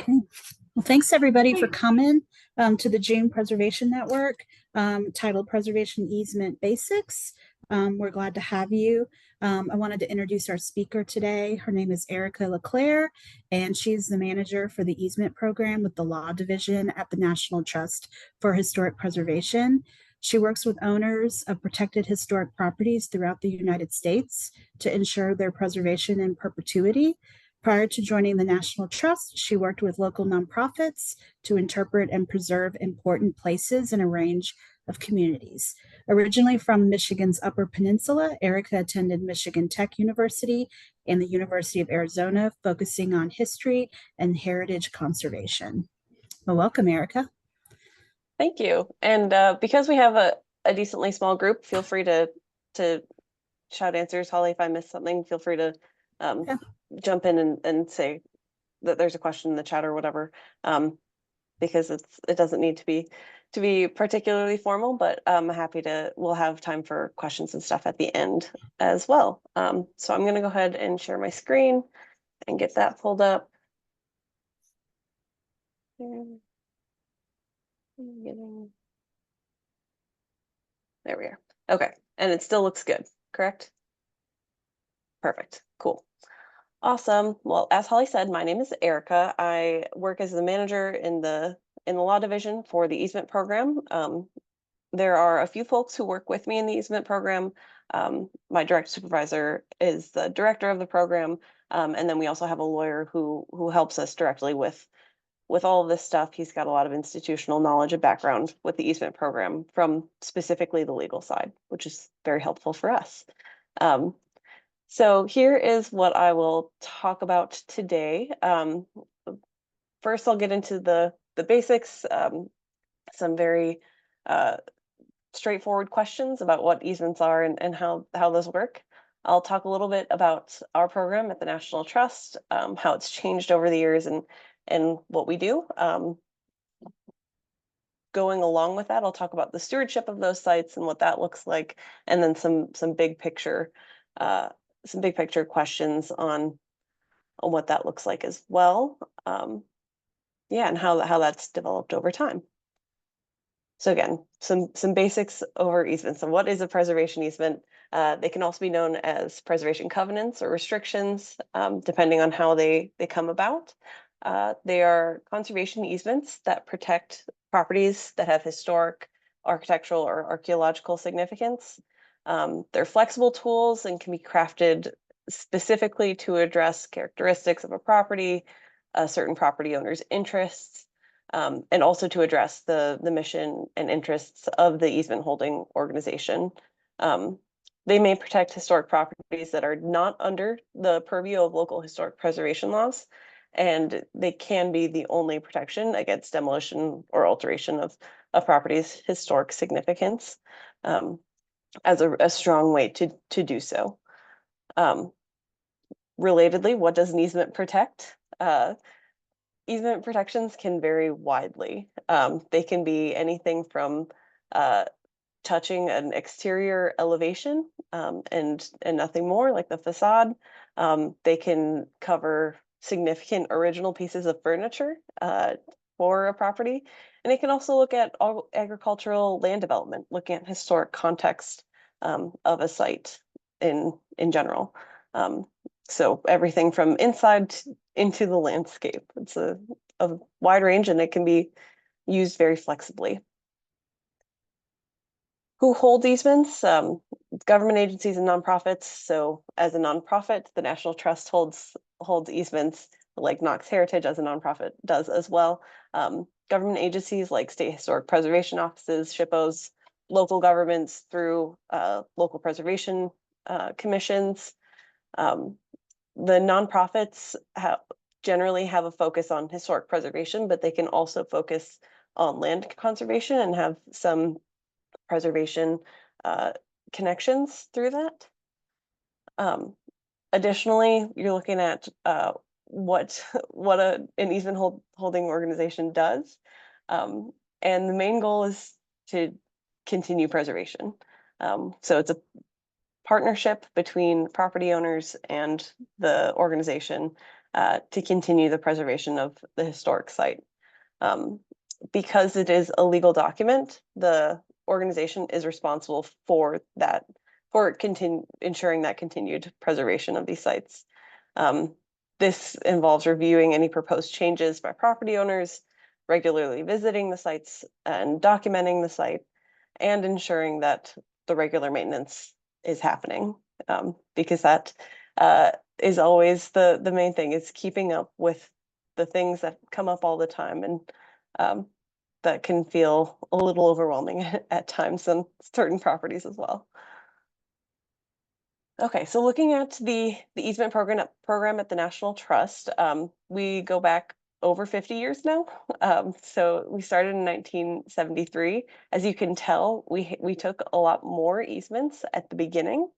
Okay. Well, thanks everybody for coming to the June Preservation Network, titled Preservation Easement Basics. We're glad to have you. I wanted to introduce our speaker today. Her name is Erica LeClaire, and she's the manager for the easement program with the Law Division at the National Trust for Historic Preservation. She works with owners of protected historic properties throughout the United States to ensure their preservation in perpetuity. Prior to joining the National Trust, she worked with local nonprofits to interpret and preserve important places in a range of communities. Originally from Michigan's Upper Peninsula, Erica attended Michigan Tech University and the University of Arizona, focusing on history and heritage conservation. Well, welcome, Erica. Thank you. And because we have a decently small group, feel free to shout answers. Holly, if I missed something, feel free to jump in and say that there's a question in the chat or whatever, because it doesn't need to be particularly formal, but I'm happy we'll have time for questions and stuff at the end as well. So I'm going to go ahead and share my screen and get that pulled up. There we are. Okay, and it still looks good, correct? Perfect, cool. Awesome. Well, as Holly said, my name is Erica. I work as the manager in the Law Division for the easement program. There are a few folks who work with me in the easement program. My direct supervisor is the director of the program, and then we also have a lawyer who helps us directly with all of this stuff. He's got a lot of institutional knowledge and background with the easement program from specifically the legal side, which is very helpful for us. So here is what I will talk about today. First, I'll get into the basics, some very straightforward questions about what easements are and how those work. I'll talk a little bit about our program at the National Trust, how it's changed over the years and what we do. Going along with that, I'll talk about the stewardship of those sites and what that looks like, and then some big picture questions on what that looks like as well. Yeah, and how that's developed over time. So again, some basics over easements. So what is a preservation easement? They can also be known as preservation covenants or restrictions, depending on how they come about. They are conservation easements that protect properties that have historic, architectural, or archaeological significance. They're flexible tools and can be crafted specifically to address characteristics of a property, a certain property owner's interests, and also to address the mission and interests of the easement holding organization. They may protect historic properties that are not under the purview of local historic preservation laws, and they can be the only protection against demolition or alteration of a property's historic significance, as a strong way to do so. Relatedly, what does an easement protect? Easement protections can vary widely. They can be anything from touching an exterior elevation and nothing more, like the facade. They can cover significant original pieces of furniture for a property. And it can also look at all agricultural land development, looking at historic context of a site in general. So everything from inside into the landscape. It's a wide range, and it can be used very flexibly. Who holds easements? Government agencies and nonprofits. So as a nonprofit, the National Trust holds easements, like Knox Heritage as a nonprofit does as well. Government agencies like state historic preservation offices, SHPOs, local governments through local preservation commissions. The nonprofits generally have a focus on historic preservation, but they can also focus on land conservation and have some preservation connections through that. Additionally, you're looking at what an easement holding organization does, and the main goal is to continue preservation. So it's a partnership between property owners and the organization to continue the preservation of the historic site. Because it is a legal document, the organization is responsible for that, for ensuring that continued preservation of these sites. This involves reviewing any proposed changes by property owners, regularly visiting the sites and documenting the site, and ensuring that the regular maintenance is happening, because that is always the main thing, is keeping up with the things that come up all the time, and that can feel a little overwhelming at times on certain properties as well. Okay, so looking at the easement program at the National Trust, we go back over 50 years now. So we started in 1973. As you can tell, we took a lot more easements at the beginning,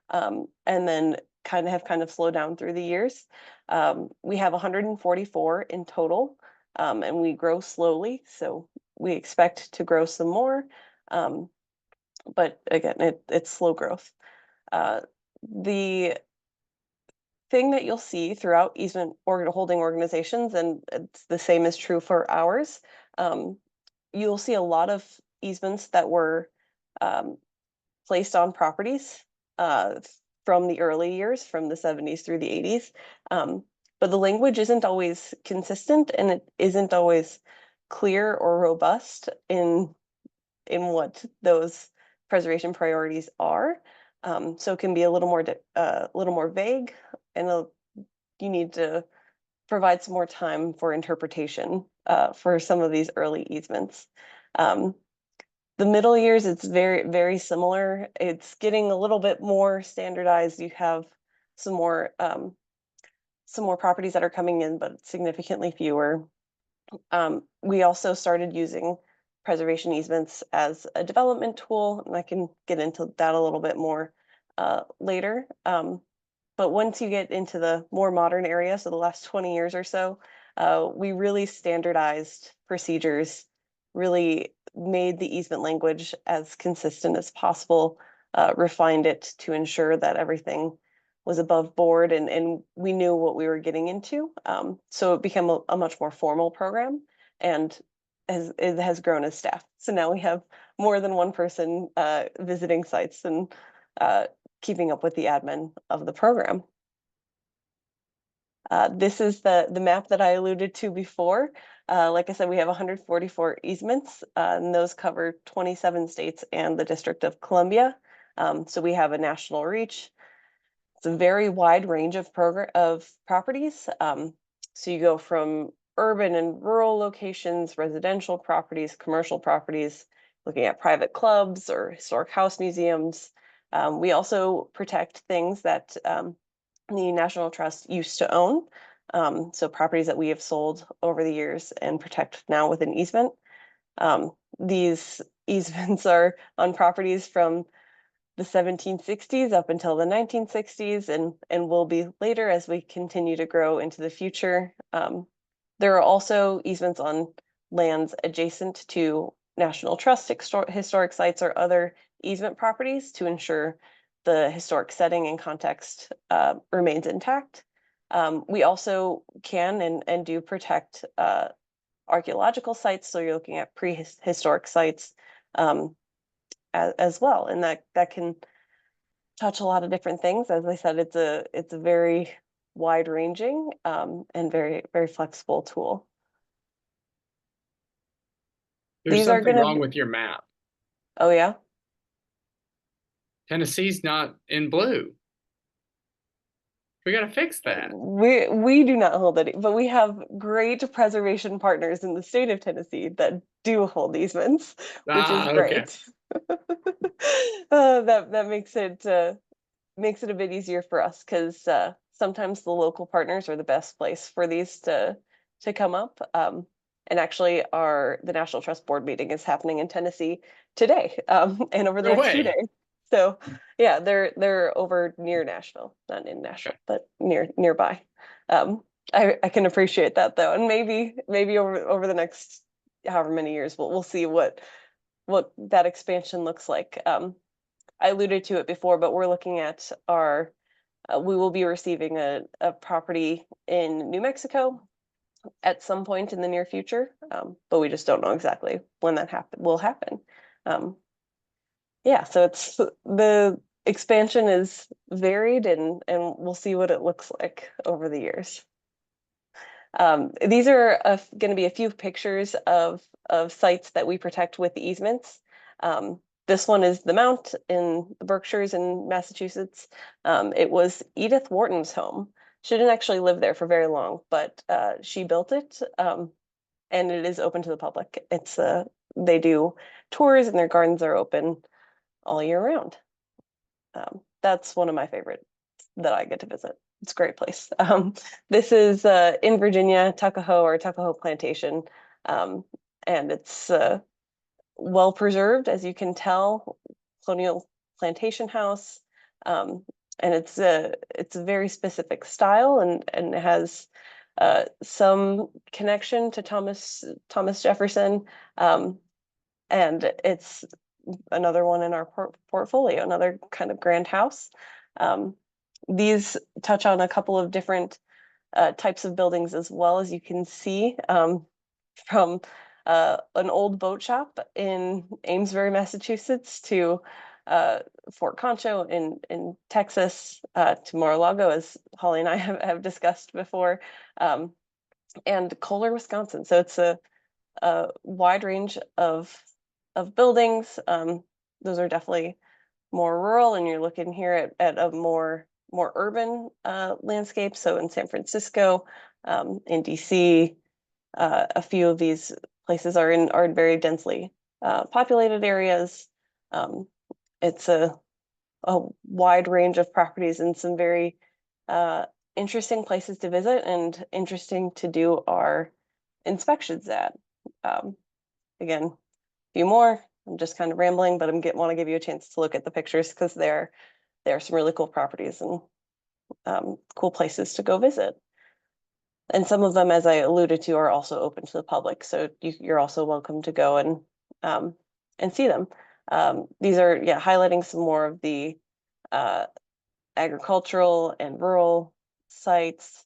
and then kind of slowed down through the years. We have 144 in total, and we grow slowly, so we expect to grow some more. But again, it's slow growth. The thing that you'll see throughout easement holding organizations, and it's the same is true for ours, you'll see a lot of easements that were placed on properties from the early years, from the 70s through the 80s. But the language isn't always consistent, and it isn't always clear or robust in what those preservation priorities are. So it can be a little more vague, and you need to provide some more time for interpretation for some of these early easements. The middle years, it's very similar. It's getting a little bit more standardized. You have some more properties that are coming in, but significantly fewer. We also started using preservation easements as a development tool, and I can get into that a little bit more later. But once you get into the more modern area, so the last 20 years or so, we really standardized procedures, really made the easement language as consistent as possible, refined it to ensure that everything was above board, and we knew what we were getting into. So it became a much more formal program, and it has grown as staff. So now we have more than one person visiting sites and keeping up with the admin of the program. This is the map that I alluded to before. Like I said, we have 144 easements, and those cover 27 states and the District of Columbia. So we have a national reach. It's a very wide range of properties. So you go from urban and rural locations, residential properties, commercial properties, looking at private clubs or historic house museums. We also protect things that the National Trust used to own. So properties that we have sold over the years and protect now with an easement. These easements are on properties from the 1760s up until the 1960s, and will be later as we continue to grow into the future. There are also easements on lands adjacent to National Trust historic sites or other easement properties to ensure the historic setting and context remains intact. We also can and do protect archaeological sites, so you're looking at prehistoric sites as well, and that can touch a lot of different things. As I said, it's a very wide-ranging and very flexible tool. There's These are something gonna wrong with your map. Oh yeah? Tennessee's not in blue. We got to fix that. We do not hold any, but we have great preservation partners in the state of Tennessee that do hold easements, which is great. That makes it a bit easier for us, because sometimes the local partners are the best place for these to come up. And actually, the National Trust Board meeting is happening in Tennessee today, and over the next 2 days. So yeah, they're over near Nashville, not in Nashville, but nearby. I can appreciate that though, and maybe over the next however many years we'll see what that expansion looks like. I alluded to it before, but we're looking at our We will be receiving a property in New Mexico at some point in the near future, but we just don't know exactly when that will happen. Yeah, so it's the expansion is varied, and we'll see what it looks like over the years. These are going to be a few pictures of sites that we protect with easements. This one is the Mount in the Berkshires in Massachusetts. It was Edith Wharton's home. She didn't actually live there for very long, but she built it, and it is open to the public. It's they do tours, and their gardens are open all year round. That's one of my favorite that I get to visit. It's a great place. This is in Virginia, Tuckahoe or Tuckahoe Plantation, and it's well preserved, as you can tell, colonial plantation house, and it's a very specific style, and it has some connection to Thomas Jefferson, and it's another one in our portfolio, another kind of grand house. These touch on a couple of different types of buildings as well, as you can see, from an old boat shop in Amesbury, Massachusetts, to Fort Concho in Texas, to Mar-a-Lago, as Holly and I have discussed before, and Kohler, Wisconsin. So it's a wide range of buildings. Those are definitely more rural, and you're looking here at a more urban landscape. So in San Francisco, in DC, a few of these places are in very densely populated areas. It's a wide range of properties and some very interesting places to visit and interesting to do our inspections at. Again, a few more. I'm just kind of rambling, but want to give you a chance to look at the pictures, because there are some really cool properties and cool places to go visit. And some of them, as I alluded to, are also open to the public, so you're also welcome to go and see them. These are highlighting some more of the agricultural and rural sites,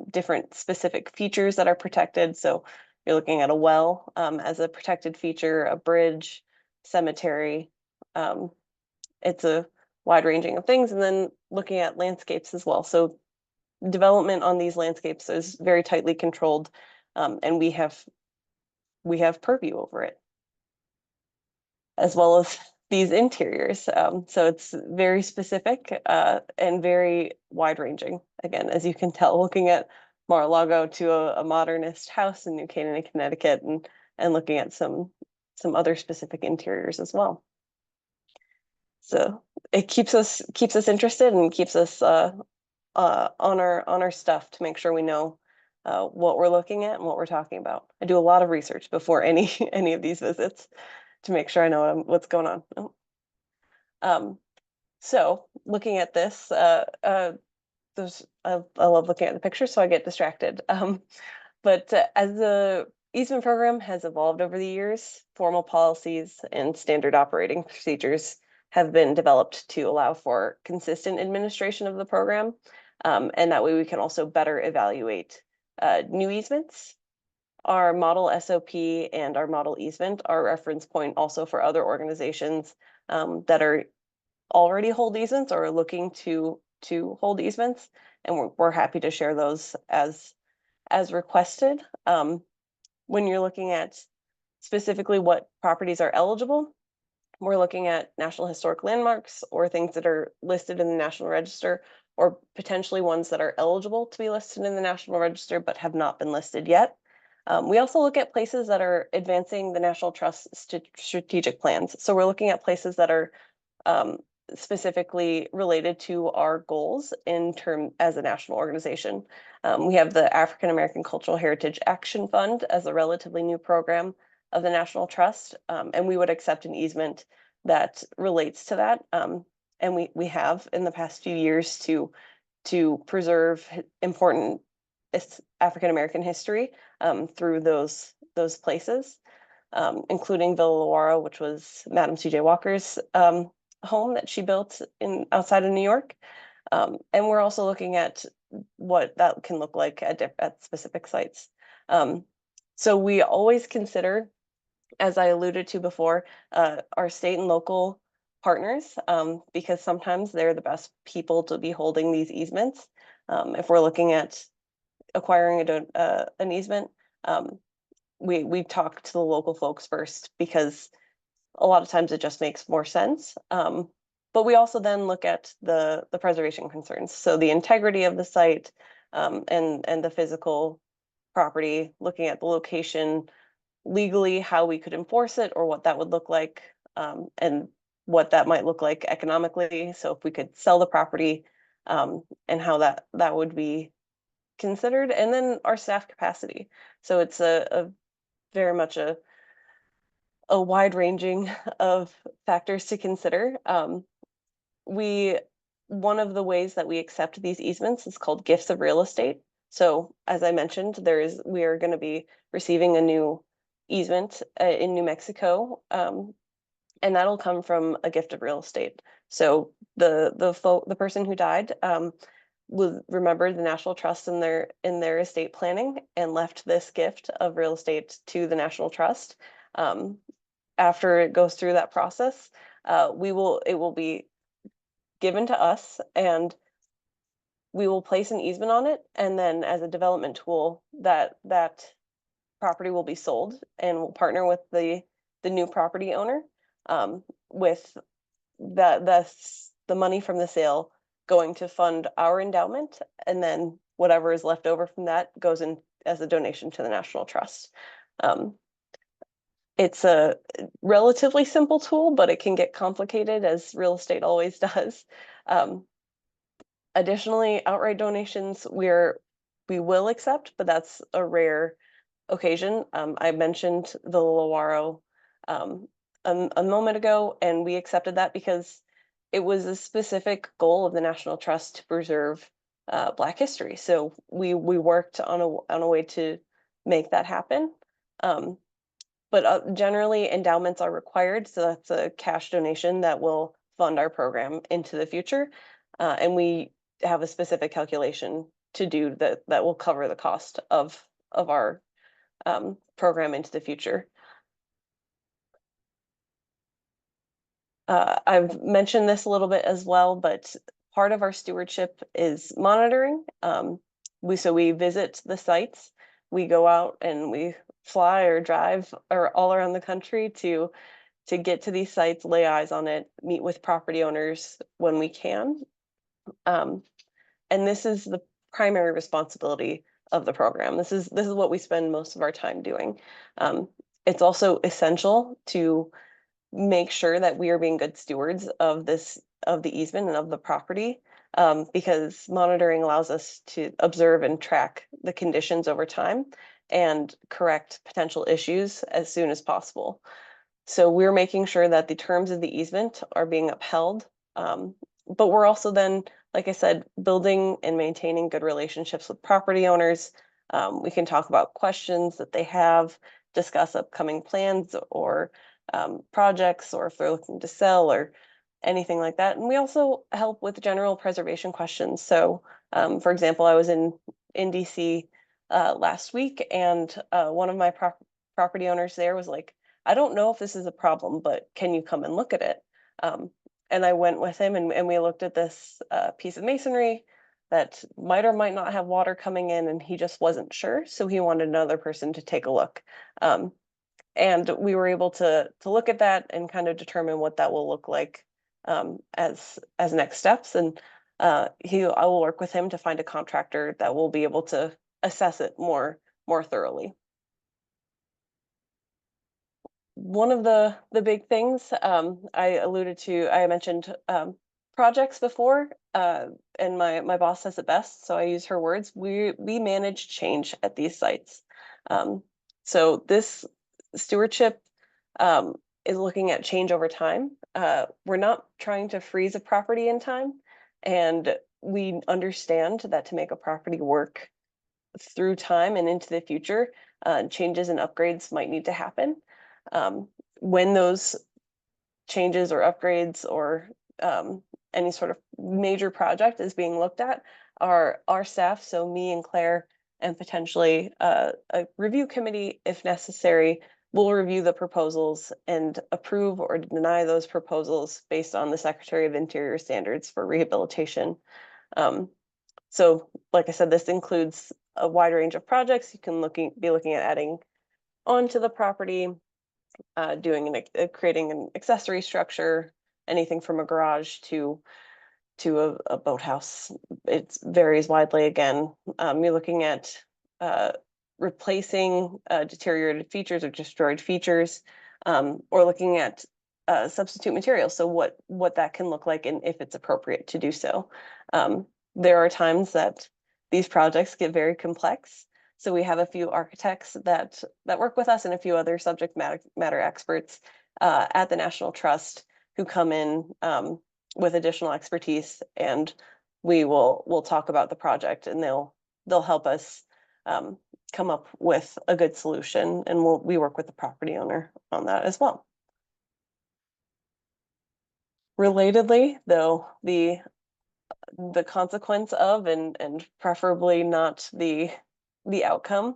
different specific features that are protected. So you're looking at a well as a protected feature, a bridge, cemetery. It's a wide ranging of things, and then looking at landscapes as well. So development on these landscapes is very tightly controlled, and we have purview over it, as well as these interiors. So it's very specific and very wide ranging. Again, as you can tell, looking at Mar-a-Lago to a modernist house in New Canaan, Connecticut, and looking at some other specific interiors as well. So it keeps us interested and keeps us on our stuff to make sure we know what we're looking at and what we're talking about. I do a lot of research before any of these visits to make sure I know what's going on. So looking at this, I love looking at the pictures, so I get distracted. But as the easement program has evolved over the years, formal policies and standard operating procedures have been developed to allow for consistent administration of the program. And that way we can also better evaluate new easements. Our model SOP and our model easement are a reference point also for other organizations that are already hold easements or are looking to hold easements, and we're happy to share those as requested. When you're looking at specifically what properties are eligible, we're looking at National Historic Landmarks or things that are listed in the National Register, or potentially ones that are eligible to be listed in the National Register but have not been listed yet. We also look at places that are advancing the National Trust strategic plans. So we're looking at places that are specifically related to our goals as a national organization. We have the African American Cultural Heritage Action Fund as a relatively new program of the National Trust, and we would accept an easement that relates to that. And we have in the past few years to preserve important African American history through those places, including Villa Lawara, which was Madam C.J. Walker's home that she built outside of New York. And we're also looking at what that can look like at specific sites. So we always consider, as I alluded to before, our state and local partners, because sometimes they're the best people to be holding these easements. If we're looking at acquiring an easement, we talk to the local folks first, because a lot of times it just makes more sense. But we also then look at the preservation concerns. So the integrity of the site, and the physical property, looking at the location, legally, how we could enforce it, or what that would look like, and what that might look like economically. So if we could sell the property, and how that would be considered, and then our staff capacity. So it's a very much a wide ranging of factors to consider. We One of the ways that we accept these easements is called gifts of real estate. So as I mentioned, we are going to be receiving a new easement in New Mexico, and that'll come from a gift of real estate. So the person who died will remember the National Trust in their estate planning, and left this gift of real estate to the National Trust. After it goes through that process, it will be given to us, and we will place an easement on it, and then as a development tool, that property will be sold, and we'll partner with the new property owner, with the money from the sale going to fund our endowment, and then whatever is left over from that goes in as a donation to the National Trust. It's a relatively simple tool, but it can get complicated, as real estate always does. Additionally, outright donations we will accept, but that's a rare occasion. I mentioned the Lawaro a moment ago, and we accepted that because it was a specific goal of the National Trust to preserve Black history. So we worked on a way to make that happen. But generally, endowments are required, so that's a cash donation that will fund our program into the future, and we have a specific calculation to do that will cover the cost of our program into the future. I've mentioned this a little bit as well, but part of our stewardship is monitoring. We visit the sites, we go out and we fly or drive or all around the country to get to these sites, lay eyes on it, meet with property owners when we can. And this is the primary responsibility of the program. This is what we spend most of our time doing. It's also essential to make sure that we are being good stewards of the easement and of the property, because monitoring allows us to observe and track the conditions over time and correct potential issues as soon as possible. So we're making sure that the terms of the easement are being upheld, but we're also then, like I said, building and maintaining good relationships with property owners. We can talk about questions that they have, discuss upcoming plans or projects, or if they're looking to sell or anything like that. And we also help with general preservation questions. So, for example, I was in DC last week, and one of my property owners there was like, I don't know if this is a problem, but can you come and look at it? And I went with him, and we looked at this piece of masonry that might or might not have water coming in, and he just wasn't sure. So he wanted another person to take a look. And we were able to look at that and kind of determine what that will look like as next steps. And I will work with him to find a contractor that will be able to assess it more thoroughly. One of the big things I mentioned projects before, and my boss says it best, so I use her words. We manage change at these sites. So this stewardship is looking at change over time. We're not trying to freeze a property in time, and we understand that to make a property work through time and into the future, changes and upgrades might need to happen. When those changes or upgrades or any sort of major project is being looked at, our staff, so me and Claire, and potentially a review committee, if necessary, will review the proposals and approve or deny those proposals based on the Secretary of Interior standards for rehabilitation. So like I said, this includes a wide range of projects. You can be looking at adding onto the property, creating an accessory structure, anything from a garage to a boathouse. It varies widely again. You're looking at replacing deteriorated features or destroyed features, or looking at substitute materials. So what that can look like and if it's appropriate to do so. There are times that these projects get very complex. So we have a few architects that work with us and a few other subject matter experts at the National Trust who come in with additional expertise, and we'll talk about the project, and they'll help us come up with a good solution, and we work with the property owner on that as well. Relatedly, though, the consequence of and preferably not the outcome,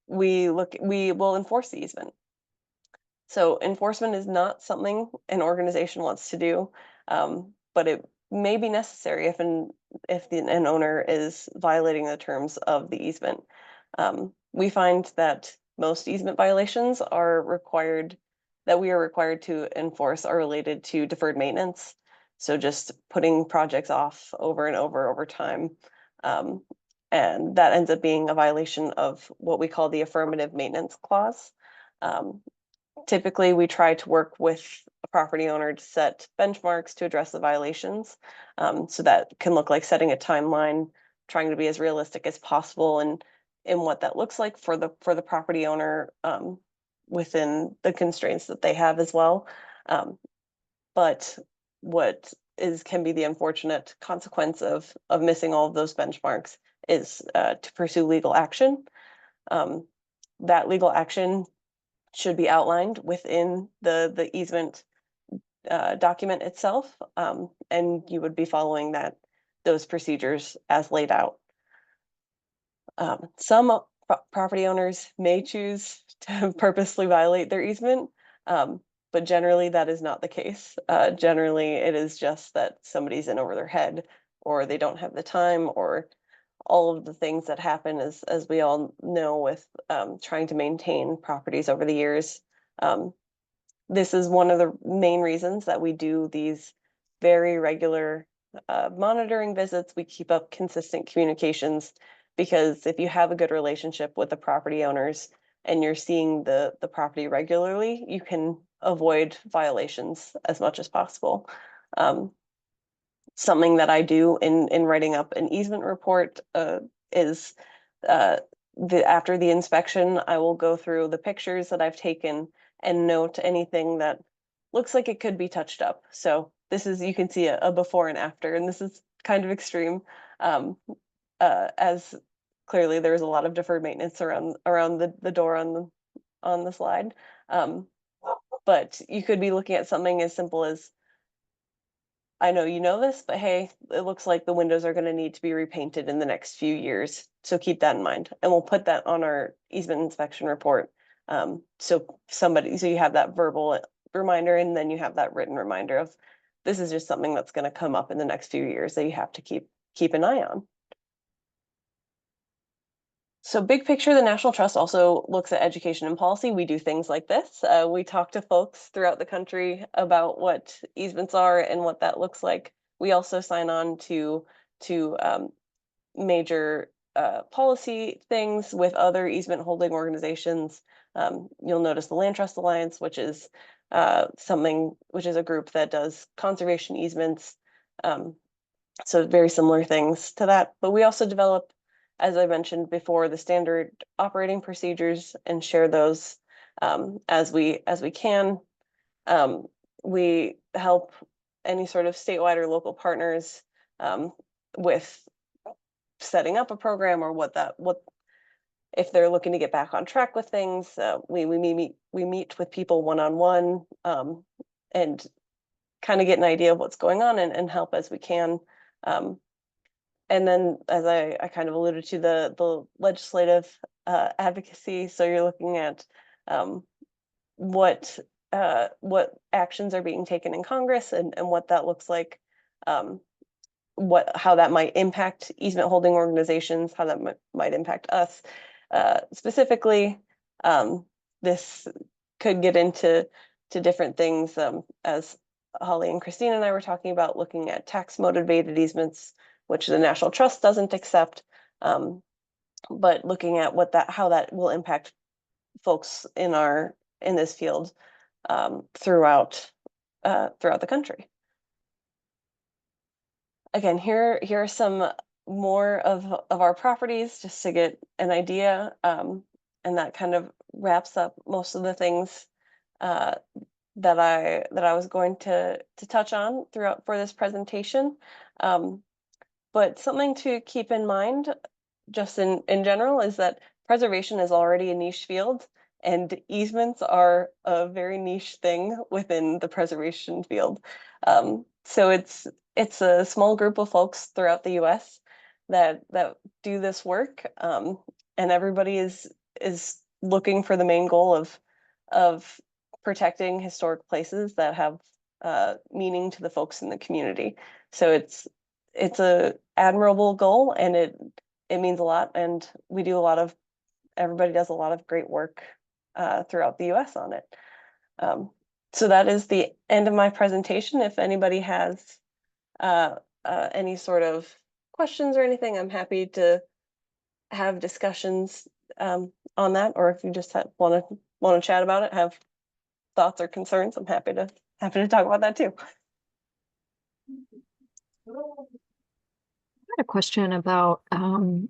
we will enforce the easement. So enforcement is not something an organization wants to do, but it may be necessary if an owner is violating the terms of the easement. We find that most easement violations we are required to enforce are related to deferred maintenance. So just putting projects off over and over time. And that ends up being a violation of what we call the affirmative maintenance clause. Typically, we try to work with a property owner to set benchmarks to address the violations. So that can look like setting a timeline, trying to be as realistic as possible and in what that looks like for the property owner within the constraints that they have as well. But what can be the unfortunate consequence of missing all of those benchmarks is to pursue legal action. That legal action should be outlined within the easement document itself, and you would be following those procedures as laid out. Some property owners may choose to purposely violate their easement, but generally that is not the case. Generally, it is just that somebody's in over their head, or they don't have the time, or all of the things that happen, as we all know, with trying to maintain properties over the years. This is one of the main reasons that we do these very regular monitoring visits. We keep up consistent communications, because if you have a good relationship with the property owners and you're seeing the property regularly, you can avoid violations as much as possible. Something that I do in writing up an easement report is after the inspection, I will go through the pictures that I've taken and note anything that looks like it could be touched up. So you can see a before and after, and this is kind of extreme, as clearly there's a lot of deferred maintenance around the door on the slide. But you could be looking at something as simple as, I know you know this, but hey, it looks like the windows are going to need to be repainted in the next few years. So keep that in mind. And we'll put that on our easement inspection report. So you have that verbal reminder, and then you have that written reminder of this is just something that's going to come up in the next few years that you have to keep an eye on. So big picture, the National Trust also looks at education and policy. We do things like this. We talk to folks throughout the country about what easements are and what that looks like. We also sign on to major policy things with other easement holding organizations. You'll notice the Land Trust Alliance, which is a group that does conservation easements. So very similar things to that. But we also develop, as I mentioned before, the standard operating procedures and share those as we can. We help any sort of statewide or local partners with setting up a program, or what if they're looking to get back on track with things. We meet with people one-on-one and kind of get an idea of what's going on and help as we can. And then, as I kind of alluded to, the legislative advocacy. So you're looking at what actions are being taken in Congress and what that looks like, how that might impact easement holding organizations, how that might impact us specifically. This could get into different things, as Holly and Christine and I were talking about, looking at tax motivated easements, which the National Trust doesn't accept, but looking at how that will impact folks in this field throughout the country. Again, here are some more of our properties just to get an idea, and that kind of wraps up most of the things that I was going to touch on throughout for this presentation. But something to keep in mind, just in general, is that preservation is already a niche field, and easements are a very niche thing within the preservation field. So it's a small group of folks throughout the U.S. that do this work, and everybody is looking for the main goal of protecting historic places that have meaning to the folks in the community. So it's a admirable goal, and it means a lot, and everybody does a lot of great work throughout the US on it. So that is the end of my presentation. If anybody has any sort of questions or anything, I'm happy to have discussions on that, or if you just want to chat about it, have thoughts or concerns, I'm happy to talk about that too. A question about when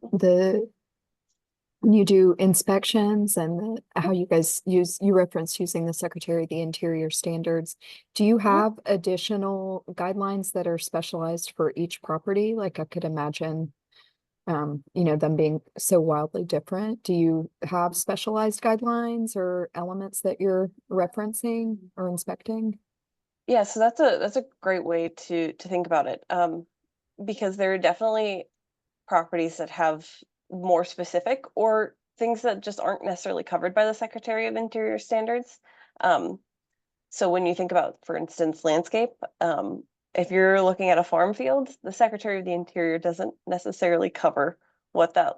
you do inspections and how you guys you referenced using the Secretary of the Interior standards. Do you have additional guidelines that are specialized for each property? Like I could imagine, them being so wildly different. Do you have specialized guidelines or elements that you're referencing or inspecting? Yeah, so that's a great way to think about it. Because there are definitely properties that have more specific or things that just aren't necessarily covered by the Secretary of Interior standards. So when you think about, for instance, landscape, if you're looking at a farm field, the Secretary of the Interior doesn't necessarily cover what that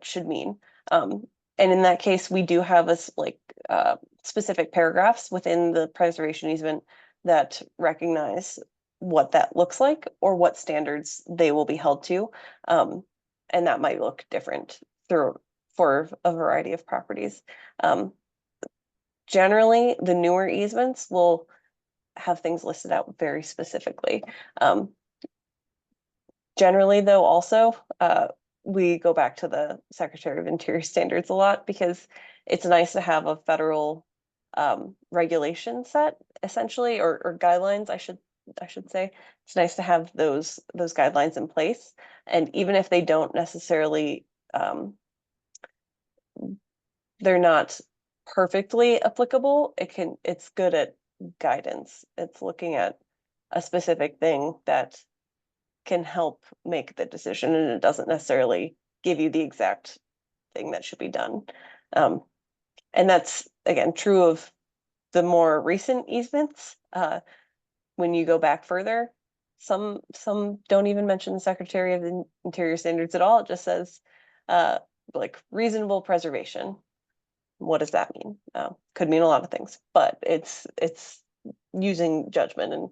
should mean. And in that case, we do have specific paragraphs within the preservation easement that recognize what that looks like or what standards they will be held to. And that might look different for a variety of properties. Generally, the newer easements will have things listed out very specifically. Generally, though, also, we go back to the Secretary of Interior standards a lot because it's nice to have a federal regulation set, essentially, or guidelines, I should say. It's nice to have those guidelines in place, and even if they don't necessarily, they're not perfectly applicable, it's good at guidance. It's looking at a specific thing that can help make the decision, and it doesn't necessarily give you the exact thing that should be done. And that's, again, true of the more recent easements. When you go back further, some don't even mention the Secretary of the Interior standards at all. It just says like reasonable preservation. What does that mean? Could mean a lot of things, but it's using judgment and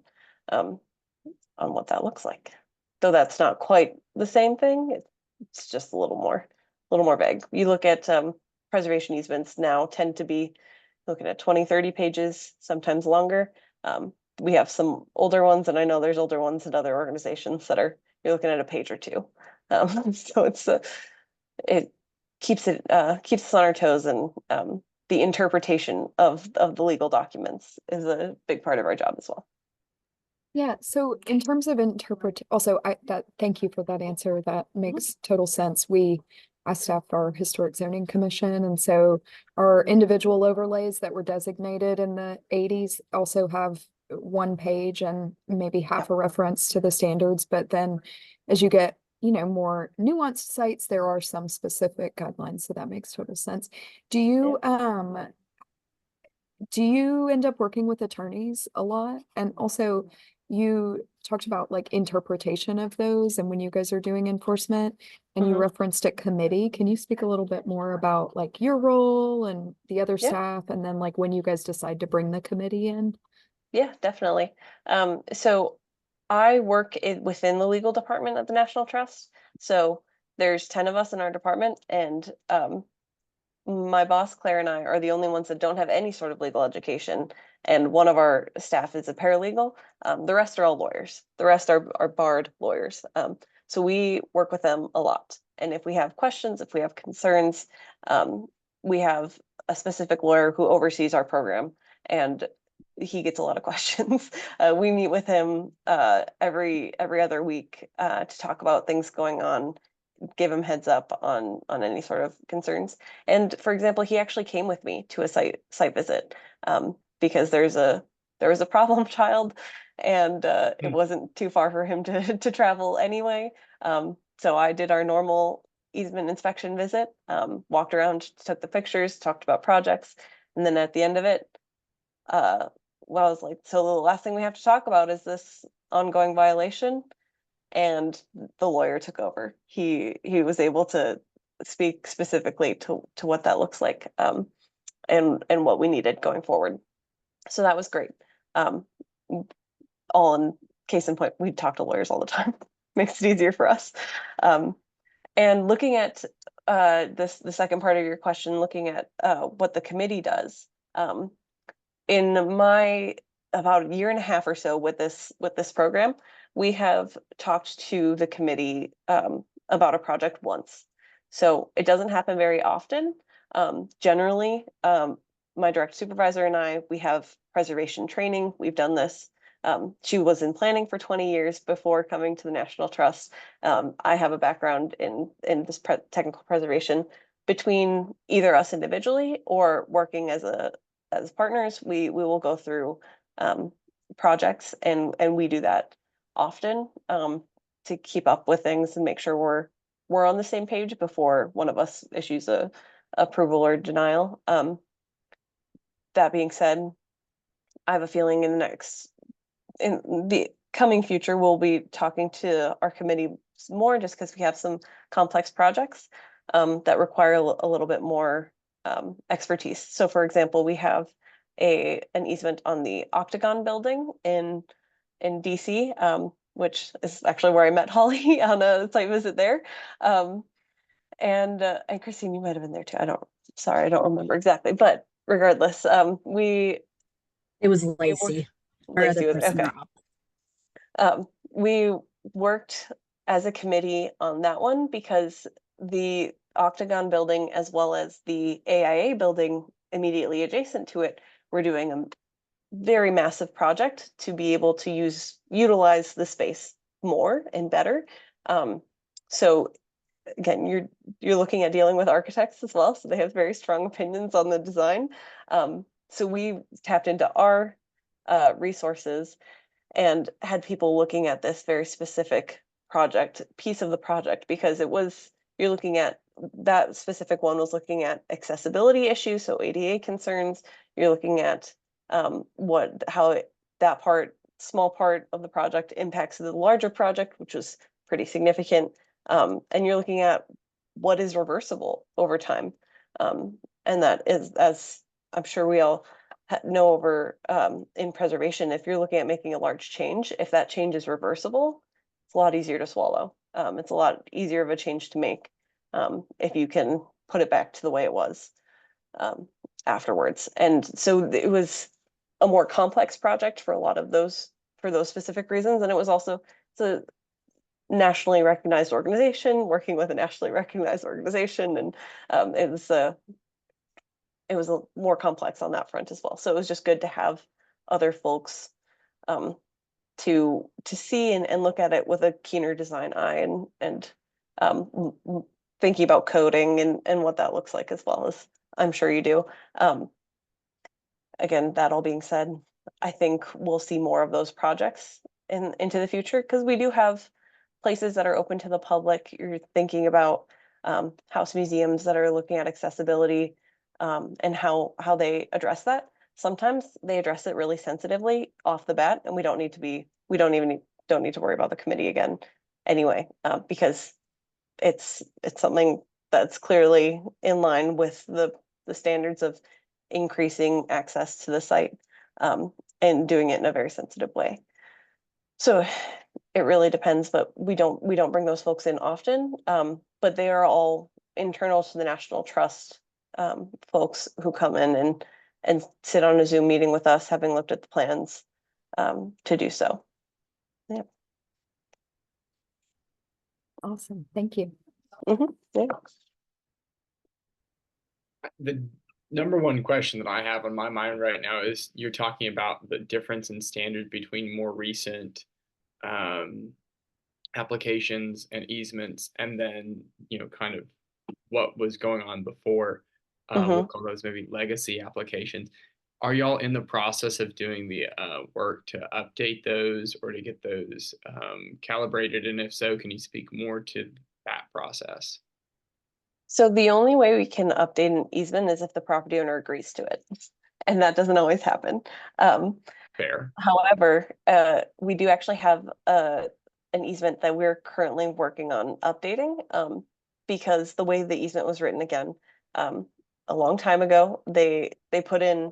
on what that looks like. Though that's not quite the same thing. It's just a little more vague. You look at preservation easements now tend to be looking at 20, 30 pages, sometimes longer. We have some older ones, and I know there's older ones at other organizations that you're looking at a page or two. So it keeps us on our toes, and the interpretation of the legal documents is a big part of our job as well. Yeah, so in terms of thank you for that answer. That makes total sense. I staff our Historic Zoning Commission, and so our individual overlays that were designated in the 80s also have one page and maybe half a reference to the standards, but then as you get, more nuanced sites, there are some specific guidelines, so that makes total sense. Do you end up working with attorneys a lot? And also, you talked about like interpretation of those and when you guys are doing enforcement, and you Mhm. referenced a committee. Can you speak a little bit more about like your role and the other Yeah. staff, and then like when you guys decide to bring the committee in? Yeah, definitely. So I work within the legal department of the National Trust. So there's 10 of us in our department, and my boss, Claire, and I are the only ones that don't have any sort of legal education. And one of our staff is a paralegal. The rest are all lawyers. The rest are barred lawyers. So we work with them a lot. And if we have questions, if we have concerns, we have a specific lawyer who oversees our program, and he gets a lot of questions. We meet with him every other week to talk about things going on, give him heads up on any sort of concerns. And for example, he actually came with me to a site visit because there was a problem child, and it wasn't too far for him to travel anyway. So I did our normal easement inspection visit, walked around, took the pictures, talked about projects, and then at the end of it, well, I was like, so the last thing we have to talk about is this ongoing violation. And the lawyer took over. He was able to speak specifically to what that looks like, and what we needed going forward. So that was great. All in case in point, we talk to lawyers all the time. Makes it easier for us. And looking at the second part of your question, looking at what the committee does. In my about a year and a half or so with this program, we have talked to the committee about a project once. So it doesn't happen very often. Generally, my direct supervisor and I, we have preservation training. We've done this. She was in planning for 20 years before coming to the National Trust. I have a background in this technical preservation. Between either us individually or working as partners, we will go through projects, and we do that often to keep up with things and make sure we're on the same page before one of us issues a approval or denial. That being said, I have a feeling in the coming future we'll be talking to our committee more, just because we have some complex projects that require a little bit more expertise. So for example, we have an easement on the Octagon building in DC, which is actually where I met Holly on a site visit there. And Christine, you might have been there too. I don't remember exactly, but regardless, It was Lacey. Our other Lacey was person, okay. Rob. We worked as a committee on that one because the Octagon building, as well as the AIA building immediately adjacent to it, were doing a very massive project to be able to utilize the space more and better. So again, you're looking at dealing with architects as well, so they have very strong opinions on the design. So we tapped into our resources and had people looking at this very specific piece of the project, because you're looking at that specific one was looking at accessibility issues, so ADA concerns. You're looking at how that small part of the project impacts the larger project, which was pretty significant. And you're looking at what is reversible over time. And that is, as I'm sure we all know over in preservation, if you're looking at making a large change, if that change is reversible, it's a lot easier to swallow. It's a lot easier of a change to make if you can put it back to the way it was afterwards. And so it was a more complex project for those specific reasons. And it was also, it's a nationally recognized organization working with a nationally recognized organization. And it was a more complex on that front as well. So it was just good to have other folks to see and look at it with a keener design eye, and thinking about coding and what that looks like, as well as I'm sure you do. Again, that all being said, I think we'll see more of those projects into the future, because we do have places that are open to the public. You're thinking about house museums that are looking at accessibility, and how they address that. Sometimes they address it really sensitively off the bat, and we don't need to worry about the committee again anyway, because it's something that's clearly in line with the standards of increasing access to the site, and doing it in a very sensitive way. So it really depends, but we don't bring those folks in often. But they are all internal to the National Trust, folks who come in and sit on a Zoom meeting with us, having looked at the plans, to do so. Yeah. Awesome. Thank you. Yeah. The number one question that I have on my mind right now is you're talking about the difference in standard between more recent applications and easements, and then, kind of what was going on before. We'll call those maybe legacy applications. Are y'all in the process of doing the work to update those or to get those calibrated? And if so, can you speak more to that process? So the only way we can update an easement is if the property owner agrees to it, and that doesn't always happen. Fair. However, we do actually have an easement that we're currently working on updating, because the way the easement was written, again, a long time ago, they put in,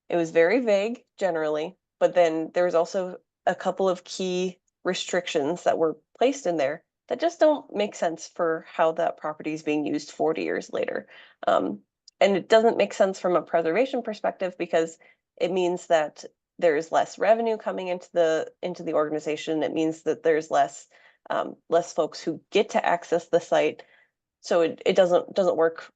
it was very vague generally, but then there was also a couple of key restrictions that were placed in there that just don't make sense for how that property is being used 40 years later. And it doesn't make sense from a preservation perspective, because it means that there's less revenue coming into the organization. It means that there's less folks who get to access the site. So it doesn't work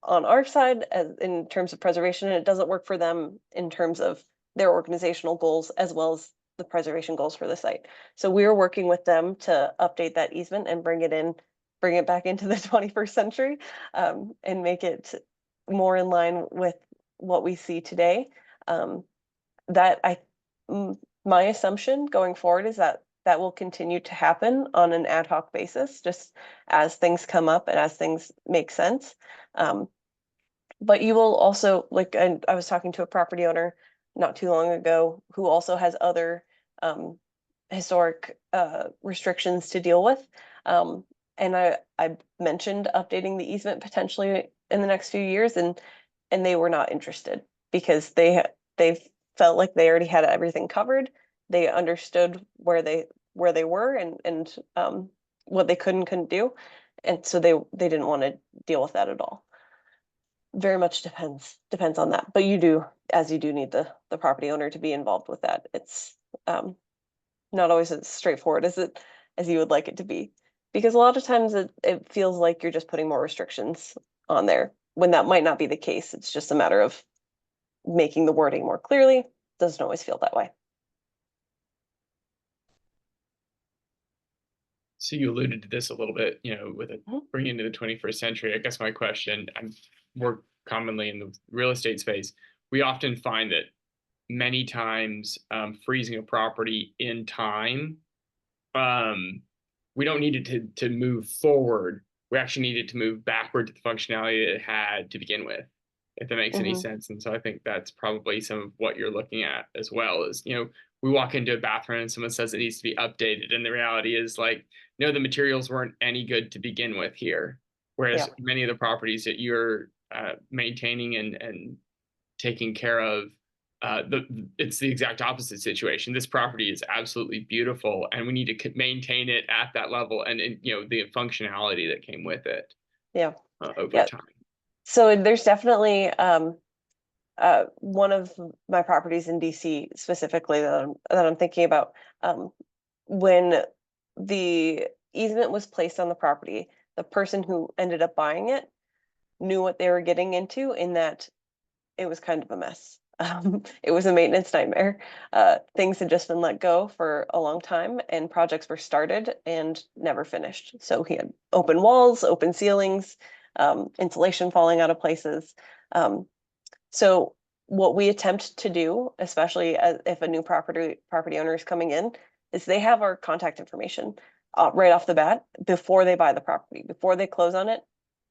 on our side in terms of preservation, and it doesn't work for them in terms of their organizational goals as well as the preservation goals for the site. So we're working with them to update that easement and bring it back into the 21st century, and make it more in line with what we see today. My assumption going forward is that will continue to happen on an ad hoc basis, just as things come up and as things make sense. But you will also, and I was talking to a property owner not too long ago who also has other historic restrictions to deal with. And I mentioned updating the easement potentially in the next few years, and they were not interested, because they felt like they already had everything covered. They understood where they were and what they could and couldn't do. And so they didn't want to deal with that at all. Very much depends on that. But you do need the property owner to be involved with that. It's not always as straightforward as you would like it to be, because a lot of times it feels like you're just putting more restrictions on there when that might not be the case. It's just a matter of making the wording more clearly. Doesn't always feel that way. So you alluded to this a little bit, with it bringing into the 21st century. I guess my question, I'm more commonly in the real estate space. We often find that many times freezing a property in time, we don't need it to move forward. We actually need it to move backward to the functionality that it had to begin with, if that makes any sense. And so I think that's probably some of what you're looking at as well. Is, we walk into a bathroom and someone says it needs to be updated, and the reality is, like, no, the materials weren't any good to begin with here. Whereas many of the properties that you're maintaining and taking care of, it's the exact opposite situation. This property is absolutely beautiful, and we need to maintain it at that level, and the functionality that came with it. Over time. So there's definitely one of my properties in DC specifically that I'm thinking about. When the easement was placed on the property, the person who ended up buying it knew what they were getting into, in that it was kind of a mess. It was a maintenance nightmare. Things had just been let go for a long time, and projects were started and never finished. So he had open walls, open ceilings, insulation falling out of places. So what we attempt to do, especially if a new property owner is coming in, is they have our contact information right off the bat before they buy the property, before they close on it.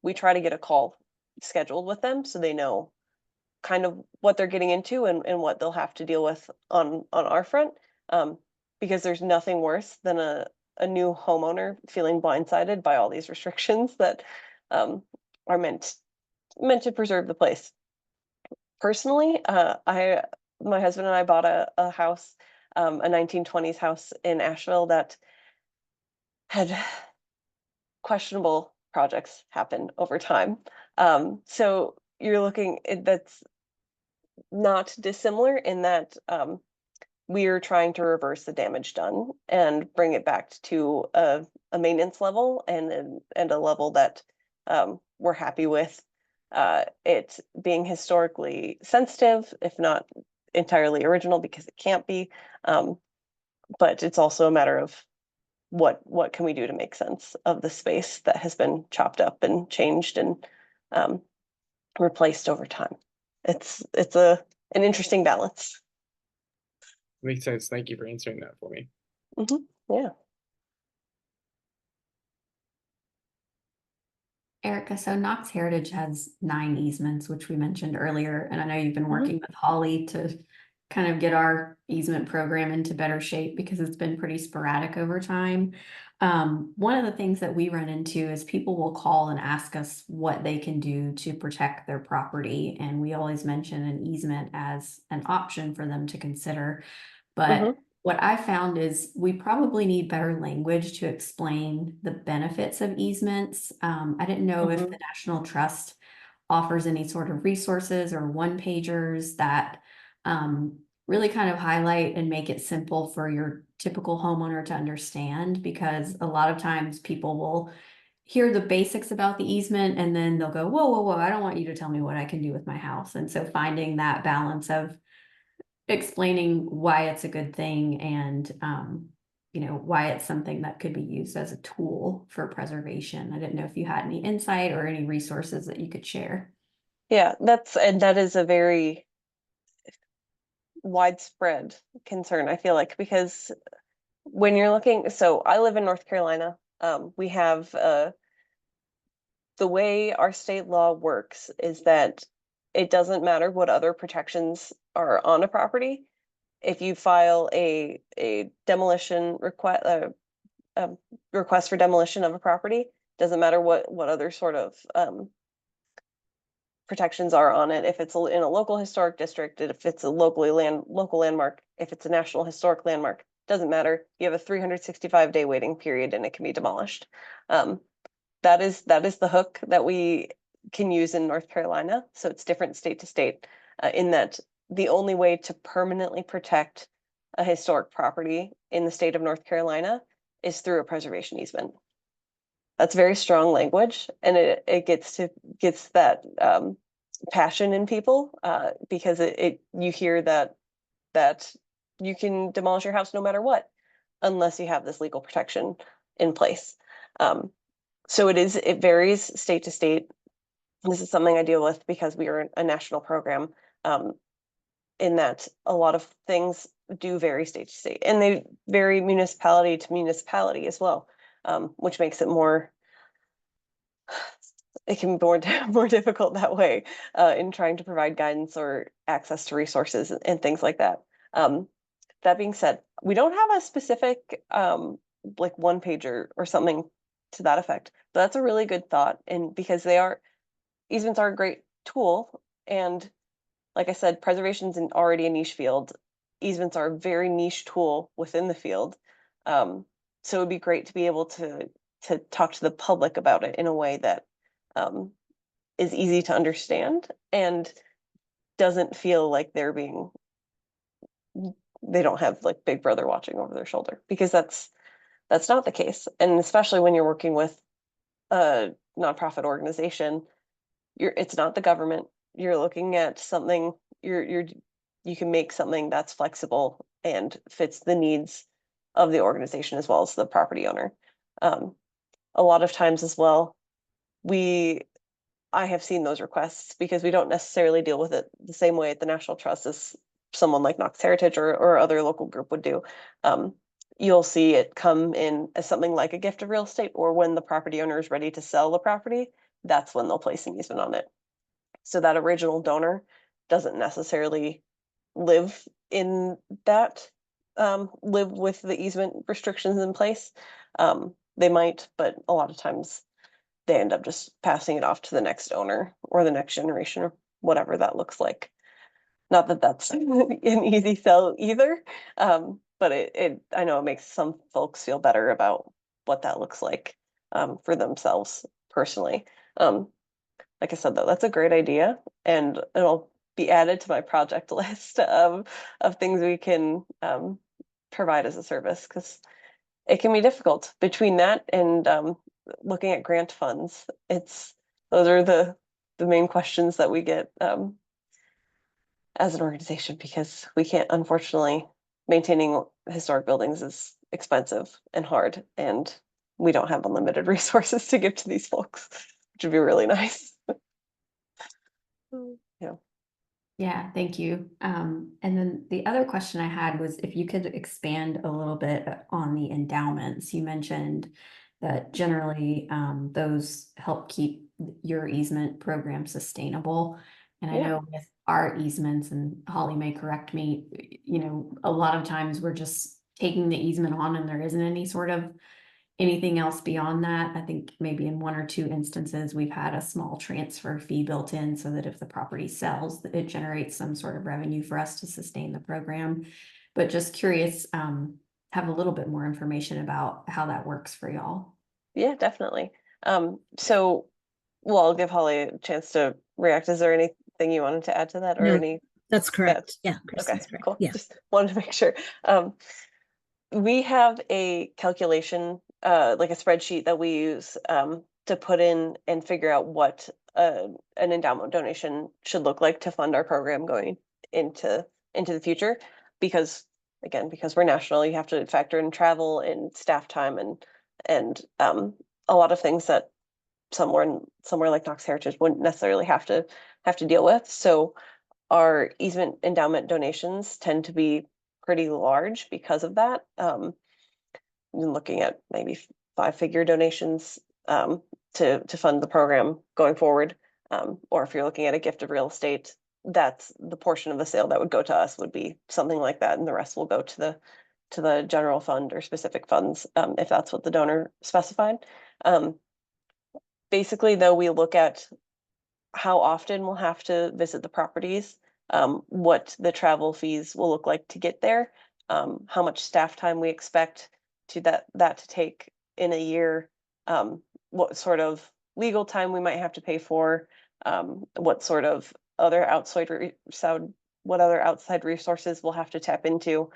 We try to get a call scheduled with them so they know kind of what they're getting into and what they'll have to deal with on our front. Because there's nothing worse than a new homeowner feeling blindsided by all these restrictions that are meant to preserve the place. Personally, my husband and I bought a house, a 1920s house in Asheville that had questionable projects happen over time. So you're looking, that's not dissimilar in that we're trying to reverse the damage done and bring it back to a maintenance level and a level that we're happy with. It being historically sensitive, if not entirely original, because it can't be. But it's also a matter of what can we do to make sense of the space that has been chopped up and changed and replaced over time. It's an interesting balance. Makes sense. Thank you for answering that for me. Yeah. Erica, so Knox Heritage has 9 easements, which we mentioned earlier, and I know you've been working with Holly to kind of get our easement program into better shape because it's been pretty sporadic over time. One of the things that we run into is people will call and ask us what they can do to protect their property, and we always mention an easement as an option for them to consider. But what I found is we probably need better language to explain the benefits of easements. I didn't know if the National Trust offers any sort of resources or one-pagers that really kind of highlight and make it simple for your typical homeowner to understand, because a lot of times people will hear the basics about the easement and then they'll go, whoa, whoa, whoa, I don't want you to tell me what I can do with my house. And so finding that balance of explaining why it's a good thing and why it's something that could be used as a tool for preservation. I didn't know if you had any insight or any resources that you could share. Yeah, that is a very widespread concern, I feel like, because when you're looking, so I live in North Carolina. We have the way our state law works is that it doesn't matter what other protections are on a property. If you file a demolition request, request for demolition of a property, doesn't matter what other sort of protections are on it. If it's in a local historic district, if it's a local landmark, if it's a national historic landmark, doesn't matter. You have a 365-day waiting period and it can be demolished. That is the hook that we can use in North Carolina. So it's different state to state in that the only way to permanently protect a historic property in the state of North Carolina is through a preservation easement. That's very strong language, and it gets that passion in people because you hear that you can demolish your house no matter what, unless you have this legal protection in place. So it varies state to state. This is something I deal with because we are a national program, in that a lot of things do vary state to state, and they vary municipality to municipality as well, which makes it it can be more difficult that way in trying to provide guidance or access to resources and things like that. That being said, we don't have a specific like one pager or something to that effect, but that's a really good thought, and because easements are a great tool, and like I said, preservation is already a niche field. Easements are a very niche tool within the field. So it would be great to be able to talk to the public about it in a way that is easy to understand and doesn't feel like they don't have like Big Brother watching over their shoulder, because that's not the case. And especially when you're working with a nonprofit organization, it's not the government. You're looking at something, you can make something that's flexible and fits the needs of the organization as well as the property owner. A lot of times as well, we I have seen those requests because we don't necessarily deal with it the same way at the National Trust as someone like Knox Heritage or other local group would do. You'll see it come in as something like a gift of real estate, or when the property owner is ready to sell the property, that's when they'll place an easement on it. So that original donor doesn't necessarily live in that, live with the easement restrictions in place. They might, but a lot of times they end up just passing it off to the next owner or the next generation or whatever that looks like. Not that that's an easy sell either, but I know it makes some folks feel better about what that looks like for themselves personally. Like I said, though, that's a great idea, and it'll be added to my project list of things we can provide as a service, because it can be difficult between that and looking at grant funds. Those are the main questions that we get as an organization, because we can't, unfortunately, maintaining historic buildings is expensive and hard, and we don't have unlimited resources to give to these folks, which would be really nice. Yeah. Yeah, thank you. And then the other question I had was if you could expand a little bit on the endowments. You mentioned that generally those help keep your easement program sustainable. And I Yeah. know with our easements, and Holly may correct me, a lot of times we're just taking the easement on and there isn't any sort of anything else beyond that. I think maybe in 1 or 2 instances, we've had a small transfer fee built in so that if the property sells, it generates some sort of revenue for us to sustain the program. But just curious, have a little bit more information about how that works for y'all. Yeah, definitely. So, well, I'll give Holly a chance to react. Is there anything you wanted to add to that, or No, any? That's correct. That's Yeah, okay. Kristen's correct. Cool. Yeah. Just wanted to make sure. We have a calculation, like a spreadsheet that we use to put in and figure out what an endowment donation should look like to fund our program going into the future. Because again, because we're national, you have to factor in travel and staff time and a lot of things that somewhere like Knox Heritage wouldn't necessarily have to deal with. So our easement endowment donations tend to be pretty large because of that. Looking at maybe 5-figure donations to fund the program going forward. Or if you're looking at a gift of real estate, that's the portion of the sale that would go to us would be something like that, and the rest will go to the general fund or specific funds if that's what the donor specified. Basically, though, we look at how often we'll have to visit the properties, what the travel fees will look like to get there, how much staff time we expect that to take in a year, what sort of legal time we might have to pay for, what sort of other outside resources we'll have to tap into.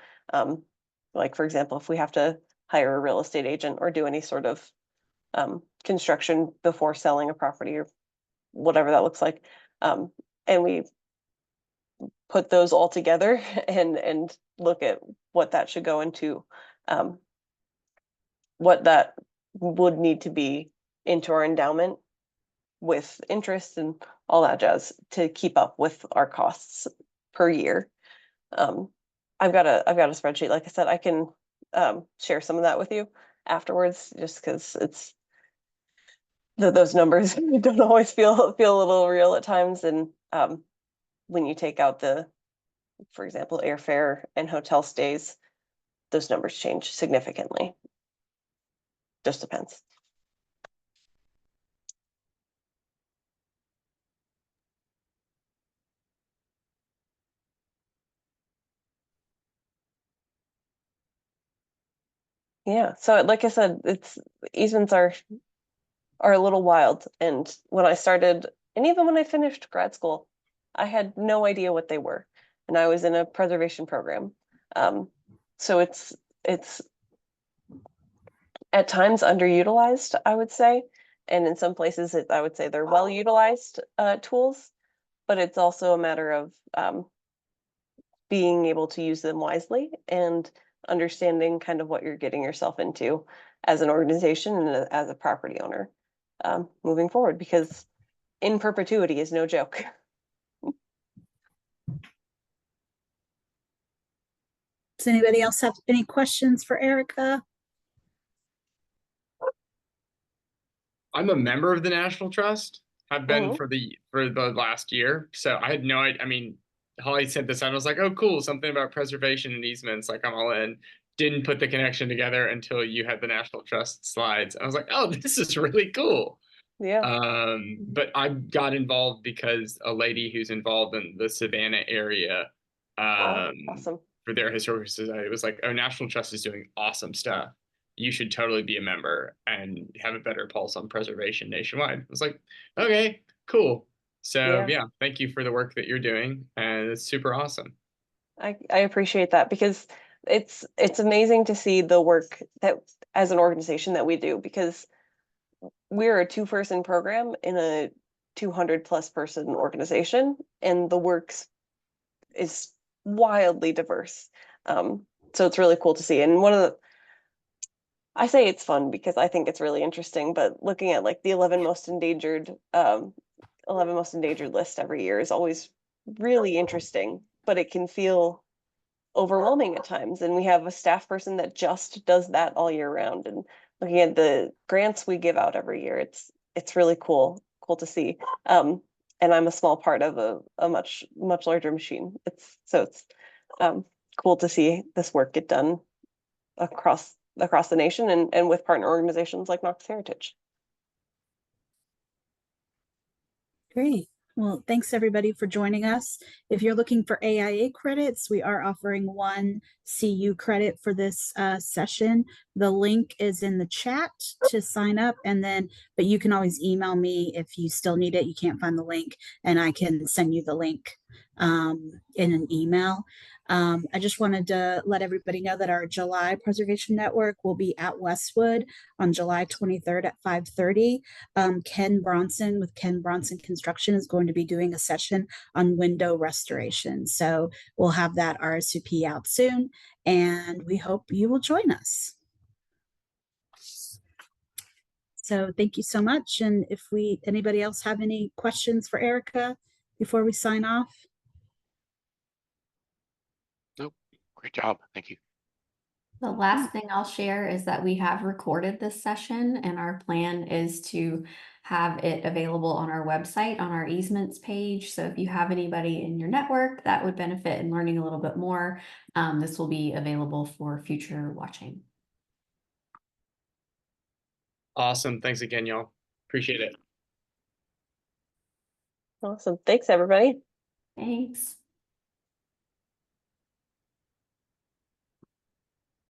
Like, for example, if we have to hire a real estate agent or do any sort of construction before selling a property or whatever that looks like. And we put those all together and look at what that should go into, what that would need to be into our endowment with interest and all that jazz to keep up with our costs per year. I've got a spreadsheet. Like I said, I can share some of that with you afterwards, just because it's those numbers don't always feel a little real at times. And when you take out for example, airfare and hotel stays, those numbers change significantly. Just depends. Yeah, so like I said, easements are a little wild. And when I started, and even when I finished grad school, I had no idea what they were. And I was in a preservation program. So it's at times underutilized, I would say. And in some places, I would say they're well utilized tools, but it's also a matter of being able to use them wisely and understanding kind of what you're getting yourself into as an organization and as a property owner moving forward. Because in perpetuity is no joke. Does anybody else have any questions for Erica? I'm a member of the National Trust. I've been Mhm. for the last year. So I had no idea. I mean, Holly sent this out. I was like, oh, cool. Something about preservation and easements. Like, I'm all in. Didn't put the connection together until you had the National Trust slides. I was like, oh, this is really cool. Yeah. But I got involved because a lady who's involved in the Savannah area, Awesome. for their historical society was like, oh, National Trust is doing awesome stuff. You should totally be a member and have a better pulse on preservation nationwide. I was like, okay, cool. So Yeah. yeah, thank you for the work that you're doing, and it's super awesome. I appreciate that, because it's amazing to see the work that as an organization that we do, because we're a 2-person program in a 200+ person organization, and the works is wildly diverse. So it's really cool to see. And I say it's fun because I think it's really interesting, but looking at like the 11 most endangered list every year is always really interesting, but it can feel overwhelming at times. And we have a staff person that just does that all year round. And looking at the grants we give out every year, it's really cool to see. And I'm a small part of a much larger machine. It's cool to see this work get done across the nation, and with partner organizations like Knox Heritage. Great. Well, thanks everybody for joining us. If you're looking for AIA credits, we are offering 1 CU credit for this session. The link is in the chat to sign up, but you can always email me if you still need it. You can't find the link, and I can send you the link in an email. I just wanted to let everybody know that our July Preservation Network will be at Westwood on July 23rd at 5:30. Ken Bronson with Ken Bronson Construction is going to be doing a session on window restoration. So we'll have that RSVP out soon, and we hope you will join us. So thank you so much. And if anybody else have any questions for Erica before we sign off? Nope. Great job. Thank you. The last thing I'll share is that we have recorded this session, and our plan is to have it available on our website on our easements page. So if you have anybody in your network that would benefit in learning a little bit more, this will be available for future watching. Awesome. Thanks again, y'all. Appreciate it. Awesome. Thanks, everybody. Thanks.